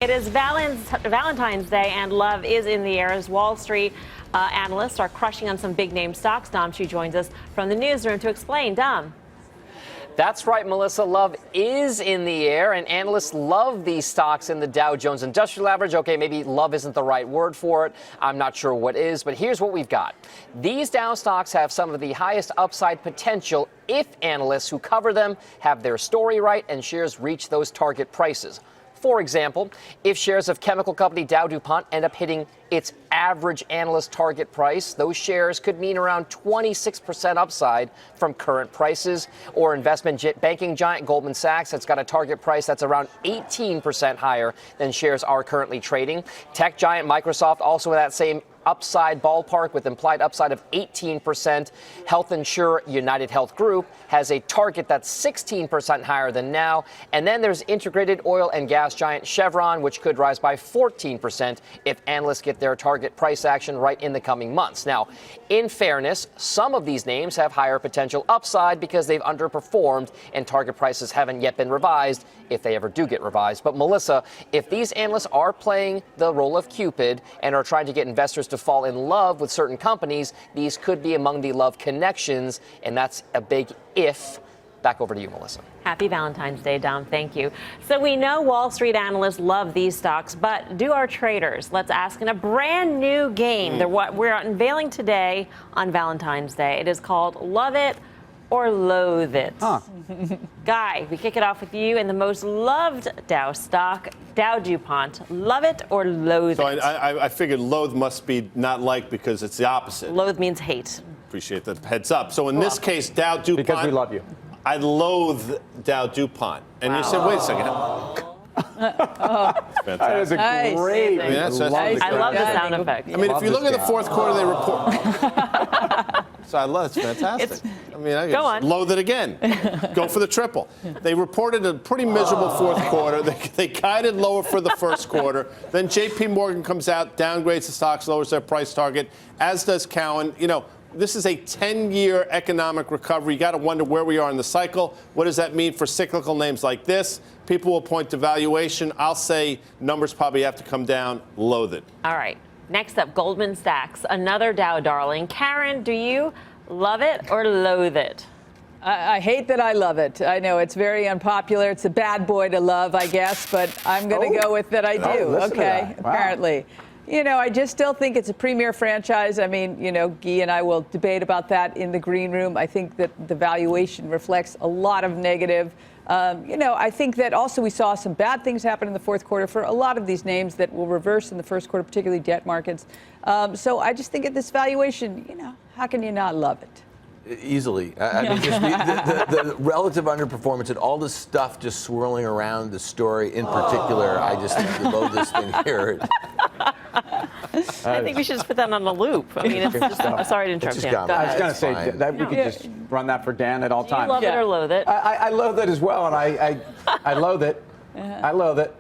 It is Valentine's Day, and love is in the air as Wall Street analysts are crushing on some big-name stocks. Dom Chu joins us from the newsroom to explain. Dom. That's right, Melissa. Love is in the air, and analysts love these stocks in the Dow Jones Industrial Average. Okay, maybe love isn't the right word for it. I'm not sure what is, but here's what we've got. These Dow stocks have some of the highest upside potential if analysts who cover them have their story right and shares reach those target prices. For example, if shares of chemical company Dow DuPont end up hitting its average analyst target price, those shares could mean around 26% upside from current prices. Or investment banking giant Goldman Sachs that's got a target price that's around 18% higher than shares are currently trading. Tech giant Microsoft also in that same upside ballpark with implied upside of 18%. Health insurer United Health Group has a target that's 16% higher than now. And then there's integrated oil and gas giant Chevron, which could rise by 14% if analysts get their target price action right in the coming months. Now, in fairness, some of these names have higher potential upside because they've underperformed and target prices haven't yet been revised, if they ever do get revised. But Melissa, if these analysts are playing the role of Cupid and are trying to get investors to fall in love with certain companies, these could be among the love connections, and that's a big if. Back over to you, Melissa. Happy Valentine's Day, Dom. Thank you. So we know Wall Street analysts love these stocks, but do our traders? Let's ask in a brand new game that we're unveiling today on Valentine's Day. It is called Love It or Loathe It. Guy, we kick it off with you and the most loved Dow stock, Dow DuPont. Love it or loathe it? So I figured loathe must be not like because it's the opposite. Loathe means hate. Appreciate that heads up. So in this case, Dow DuPont. Because we love you. I loathe Dow DuPont. And you said, wait a second. Fantastic. That is a great. That's I love the sound effect. I mean, if you look at the fourth quarter, they report. So I love it's fantastic. I mean, I Go on. loathe it again. Go for the triple. They reported a pretty miserable fourth quarter. They guided lower for the first quarter. Then J.P. Morgan comes out, downgrades the stocks, lowers their price target, as does Cowen. You know, this is a 10-year economic recovery. You got to wonder where we are in the cycle. What does that mean for cyclical names like this? People will point to valuation. I'll say numbers probably have to come down. Loathe it. All right. Next up, Goldman Sachs, another Dow darling. Karen, do you love it or loathe it? I hate that I love it. I know it's very unpopular. It's a bad boy to love, I guess, but I'm going to go with that I do. Okay, wow. Apparently. You know, I just still think it's a premier franchise. I mean, you know, Guy and I will debate about that in the green room. I think that the valuation reflects a lot of negative. You know, I think that also we saw some bad things happen in the fourth quarter for a lot of these names that will reverse in the first quarter, particularly debt markets. So I just think at this valuation, you know, how can you not love it? Easily. I mean, just the relative underperformance and all this stuff just swirling around the story in particular, I just think you load this thing here. I think we should just put that on a loop. I mean, it's just, sorry to interrupt you. I was going to say that we could just run that for Dan at all times. Do you love it or loathe it? I loathe it as well, and I loathe it. I loathe it.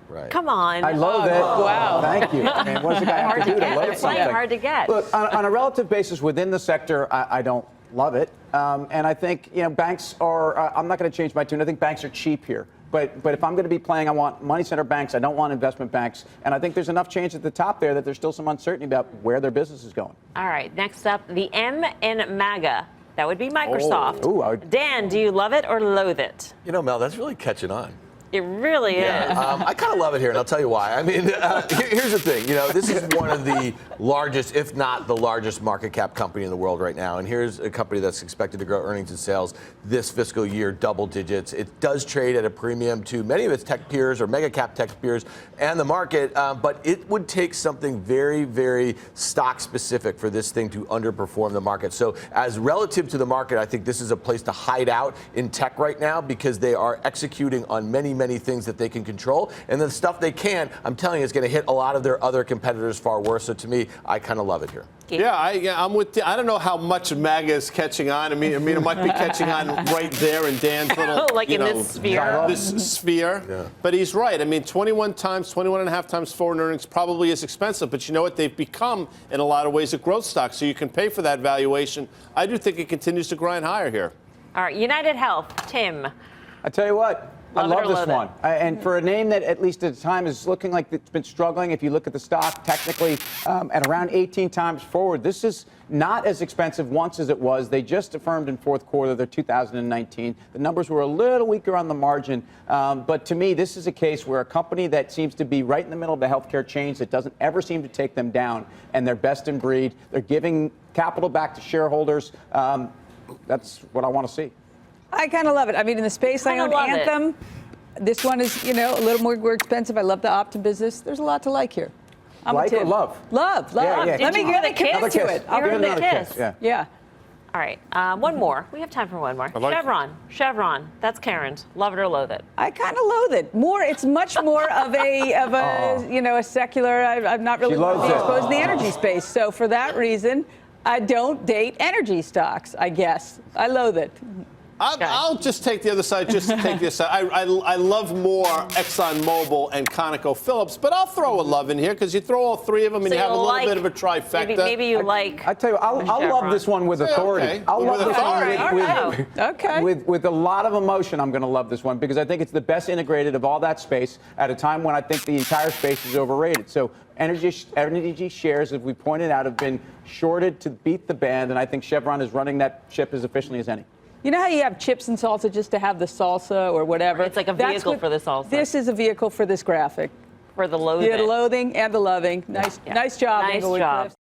Right. Come on. I loathe it. Wow. Thank you. I mean, what does a guy have to do to loathe something? Hard to get. Look, on a relative basis within the sector, I don't love it. And I think, you know, banks are, I'm not going to change my tune. I think banks are cheap here. But if I'm going to be playing, I want money center banks. I don't want investment banks. And I think there's enough change at the top there that there's still some uncertainty about where their business is going. All right. Next up, the M in MAGA. That would be Microsoft. Dan, do you love it or loathe it? You know, Mel, that's really catching on. It really is. I kind of love it here, and I'll tell you why. I mean, here's the thing. You know, this is one of the largest, if not the largest, market cap company in the world right now. And here's a company that's expected to grow earnings and sales this fiscal year double digits. It does trade at a premium to many of its tech peers or mega cap tech peers and the market, but it would take something very, very stock specific for this thing to underperform the market. So as relative to the market, I think this is a place to hide out in tech right now because they are executing on many things that they can control, and the stuff they can, I'm telling you, is going to hit a lot of their other competitors far worse. So to me, I kind of love it here. Yeah, I'm with. I don't know how much MAGA is catching on. I mean, it might be catching on right there in Dan's little, like in this sphere. This sphere. Yeah. But he's right. I mean, 21 and a half times forward earnings probably is expensive. But you know what? They've become, in a lot of ways, a growth stock. So you can pay for that valuation. I do think it continues to grind higher here. All right, United Health, Tim. I tell you what, I Love it love or this loathe it? one. And for a name that, at least at the time, is looking like it's been struggling, if you look at the stock technically at around 18 times forward, this is not as expensive once as it was. They just affirmed in fourth quarter their 2019. The numbers were a little weaker on the margin. But to me, this is a case where a company that seems to be right in the middle of the healthcare change that doesn't ever seem to take them down, and they're best in breed. They're giving capital back to shareholders. That's what I want to see. I kind of love it. I mean, in the space I own, Anthem, this one is, a little more expensive. I love the Optum business. There's a lot to like here. Like or love? Love. Yeah. Let me hear the kiss? commit to it. You heard the kiss? Yeah. All right, one more. We have time for one more. Chevron. That's Karen's. Love it or loathe it? I kind of loathe it. It's much more of a a secular. I'm not really exposed in the energy space. So for that reason, I don't date energy stocks, I guess. I loathe it. I'll just take the other side, just to take the side. I love more ExxonMobil and ConocoPhillips, but I'll throw a love in here because you throw all three of them and you have a little bit of a trifecta. Maybe you like. I tell you, I'll love this one with authority. Okay. I'll love With this authority. one with a lot of emotion. I'm going to love this one because I think it's the best integrated of all that space at a time when I think the entire space is overrated. So energy shares, as we pointed out, have been shorted to beat the band, and I think Chevron is running that ship as efficiently as any. You know how you have chips and salsa just to have the salsa or whatever? It's like a vehicle for the salsa. This is a vehicle for this graphic. For the loathing. The loathing and the loving. Nice job, Nice Inglewood job. Cliffs.